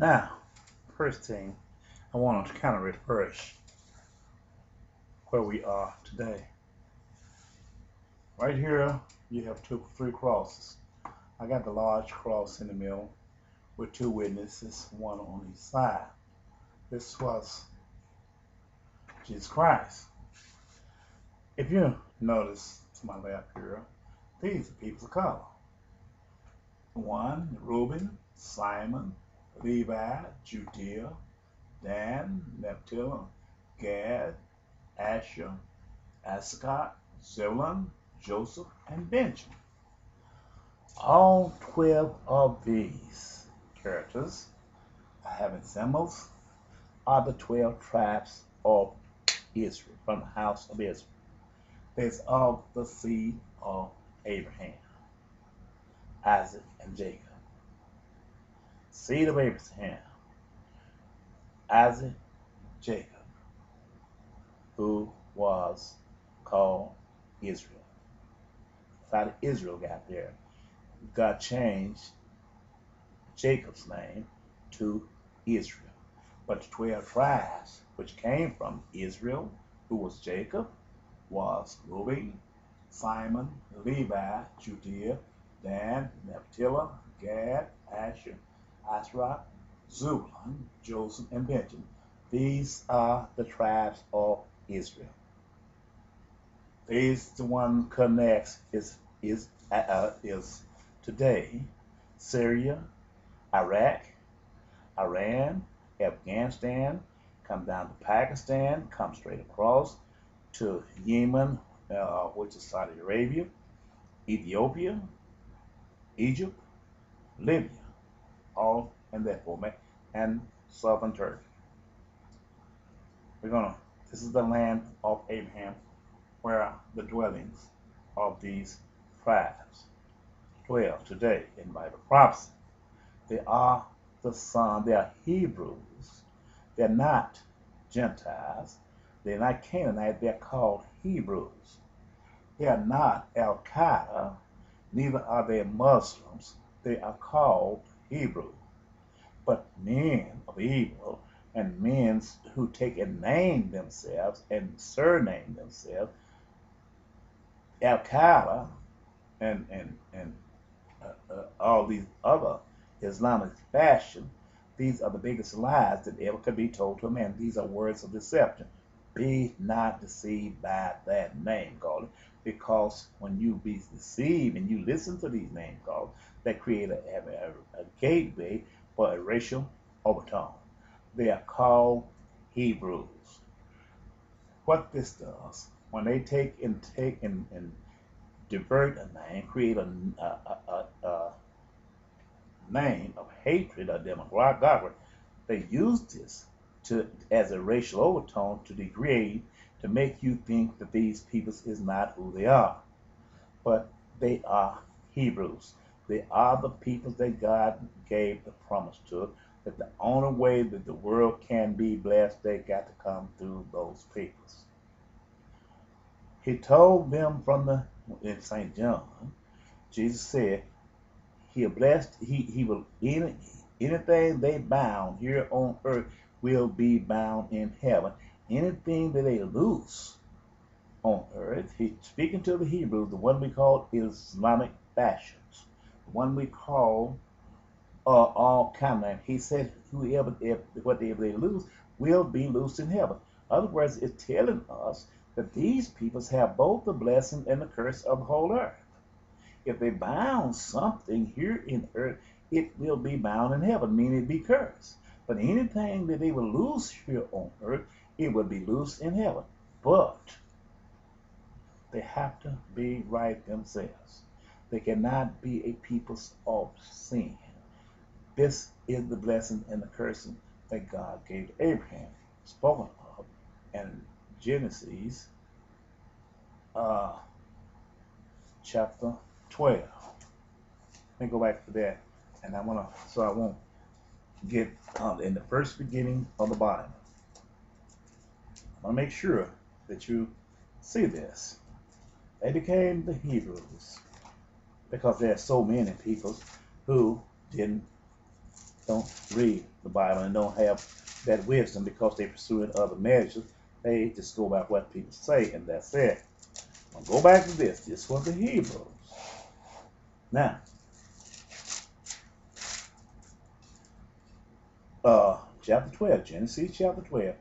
Now, first thing, I want to kind of refresh where we are today. Right here, you have three crosses. I got the large cross in the middle with two witnesses, one on each side. This was Jesus Christ. If you notice to my left here, these are people of color. One, Reuben, Simon, Levi, Judea, Dan, Naphtali, Gad, Asher, Issachar, Zebulun, Joseph, and Benjamin. All 12 of these characters having symbols are the 12 tribes of Israel, from the house of Israel. There's of the seed of Abraham, Isaac, and Jacob. Seed of Abraham, Isaac, Jacob, who was called Israel. How did Israel got there? God changed Jacob's name to Israel. But the 12 tribes, which came from Israel, who was Jacob, was Reuben, Simon, Levi, Judea, Dan, Naphtali, Gad, Asher, Issachar, Zebulun, Joseph, and Benjamin. These are the tribes of Israel. These the one connects is today Syria, Iraq, Iran, Afghanistan, come down to Pakistan, come straight across to Yemen, which is Saudi Arabia, Ethiopia, Egypt, Libya, all in that format, and southern Turkey. This is the land of Abraham, where the dwellings of these tribes. 12 today in Bible prophecy. They are the son, they are Hebrews. They're not Gentiles. They're not Canaanites. They're called Hebrews. They are not Al Qaeda, neither are they Muslims. They are called Hebrews. But men of evil and men who take and name themselves and surname themselves, Al Qaeda and all these other Islamic fashion, these are the biggest lies that ever could be told to a man. These are words of deception. Be not deceived by that name calling, because when you be deceived and you listen to these name calls, that create a gateway for a racial overtone. They are called Hebrews. What this does, when they take and divert a name, create a name of hatred or demagoguery, they use this as a racial overtone to degrade, to make you think that these people is not who they are. But they are Hebrews. They are the people that God gave the promise to, that the only way that the world can be blessed, they got to come through those peoples. He told them in St. John, Jesus said, he will anything they bound here on earth will be bound in heaven. Anything that they loose on earth, he's speaking to the Hebrews, the one we call Islamic fashions, the one we call all kind of. He said, whatever they lose will be loosed in heaven. In other words, it's telling us that these peoples have both the blessing and the curse of the whole earth. If they bound something here in earth, it will be bound in heaven, meaning it be cursed. But anything that they will lose here on earth, it will be loosed in heaven. But they have to be right themselves. They cannot be a people of sin. This is the blessing and the cursing that God gave to Abraham, spoken of in Genesis chapter 12. Let me go back to that, and I won't get in the first beginning of the Bible. I want to make sure that you see this. They became the Hebrews because there are so many people who didn't don't read the Bible and don't have that wisdom because they're pursuing other measures. They just go by what people say, and that's it. I'll go back to this. This was the Hebrews. Now, chapter 12, Genesis chapter 12.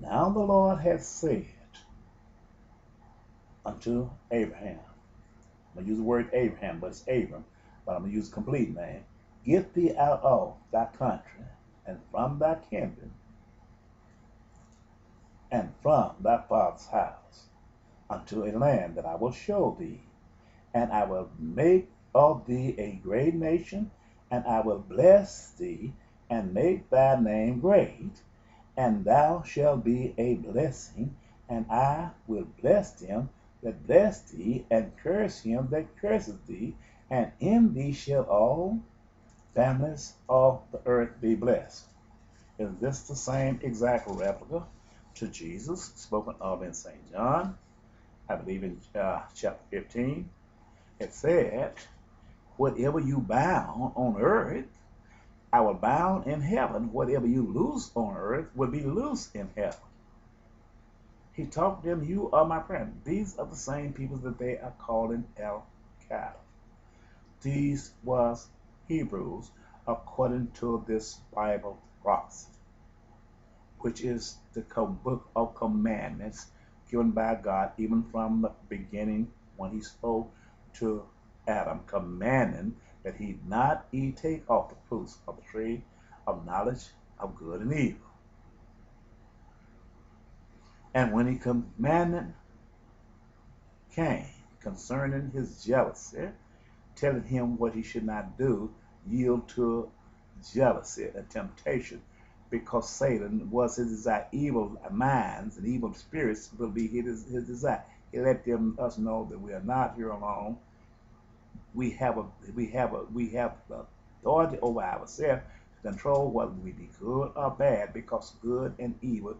Now the Lord hath said unto Abraham, I'm going to use the word Abraham, but it's Abram, but I'm going to use a complete name. Get thee out of thy country, and from thy kindred, and from thy father's house, unto a land that I will show thee, and I will make of thee a great nation, and I will bless thee, and make thy name great, and thou shalt be a blessing, and I will bless them that bless thee, and curse him that curses thee, and in thee shall all families of the earth be blessed. Is this the same exact replica to Jesus spoken of in St. John? I believe in chapter 15. It said, whatever you bound on earth, I will bound in heaven. Whatever you loose on earth will be loose in heaven. He told them, you are my friend. These are the same people that they are calling Al-Qaeda. These was Hebrews according to this Bible prophecy, which is the book of commandments given by God even from the beginning when he spoke to Adam, commanding that he not take off the fruits of the tree of knowledge of good and evil. And when he commanded Cain concerning his jealousy, telling him what he should not do, yield to jealousy and temptation, because Satan was his desire. Evil minds and evil spirits will be his desire. He let us know that we are not here alone. We have the authority over ourselves to control whether we be good or bad, because good and evil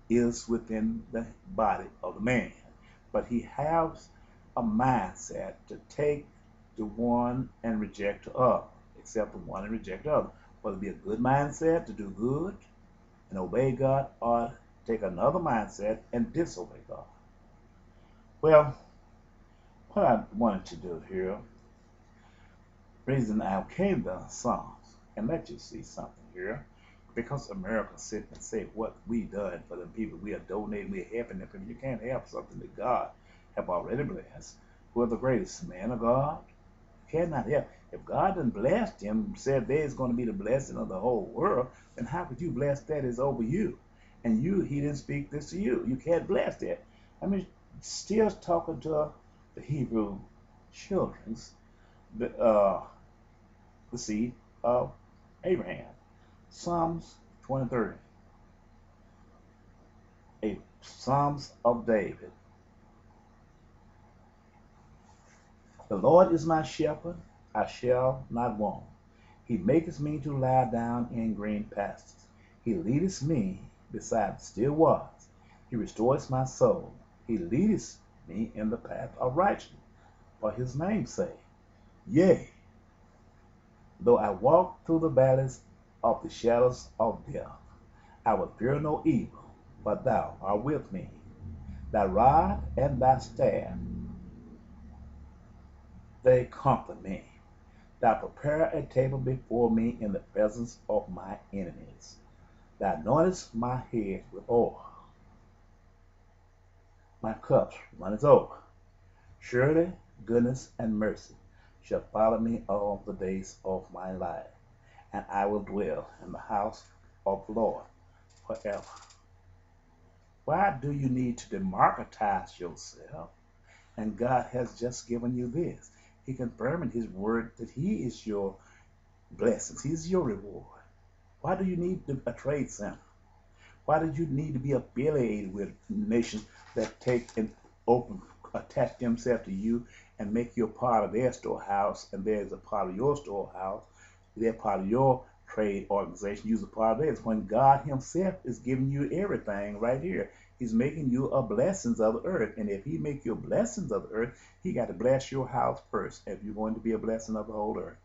is within the body of the man. But he has a mindset to take the one and reject the other, accept the one and reject the other. Whether it be a good mindset to do good and obey God, or take another mindset and disobey God. Well, what I wanted to do here, reason I came to Psalms, and let you see something here, because America sit and say what we done for them people. We are donating, we are helping them people. You can't help something that God have already blessed. Who are the greatest man of God? You cannot help. If God done blessed him, said there's going to be the blessing of the whole world, then how could you bless that is over you? And he didn't speak this to you. You can't bless that. I mean, still talking to the Hebrew children's, the seed of Abraham. Psalms 23, a Psalms of David. The Lord is my shepherd, I shall not want. He maketh me to lie down in green pastures. He leadeth me beside the still waters. He restores my soul. He leadeth me in the path of righteousness for his name's sake. Yea, though I walk through the valleys of the shadows of death, I will fear no evil, for thou art with me. Thy rod and thy staff, they comfort me. Thou prepare a table before me in the presence of my enemies. Thou anointest my head with oil. My cups runneth over. Surely goodness and mercy shall follow me all the days of my life, and I will dwell in the house of the Lord forever. Why do you need to democratize yourself? And God has just given you this. He confirmed in his word that he is your blessings. He's your reward. Why do you need a trade center? Why do you need to be affiliated with nations that take and attach themselves to you and make you a part of their storehouse, and there's a part of your storehouse, they're part of your trade organization, you're a part of theirs, when God himself is giving you everything right here. He's making you a blessings of the earth. And if he make you a blessings of the earth, he got to bless your house first if you're going to be a blessing of the whole earth.